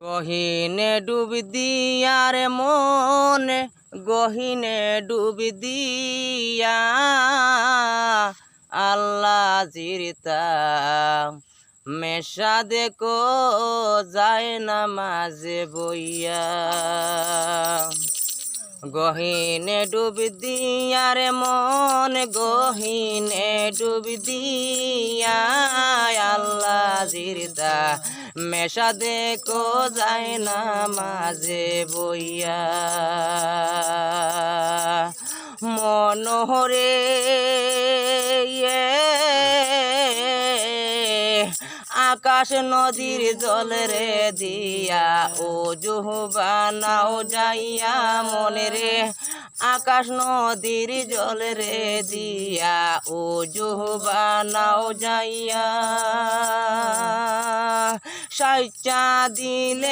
গহিনে ডুব দিয়ার মন গহিনে ডুব দিয়া আল্লাহ জিরতা মেশা দেখো যায় না মাঝে বইয়া গহিনে ডুব দিয়ার মন গহিনে ডুব দিয়া আল্লাহ জিরতা মেশা দেখো যায় না মাঝে বইয়া মনোহরে আকাশ নদীর জল রে দিয়া ও জুহবানাও যাইয়া মনে রে আকাশ নদীর জল রে দিয়া ও জুহবানাও যাইয়া সাইচা দিলে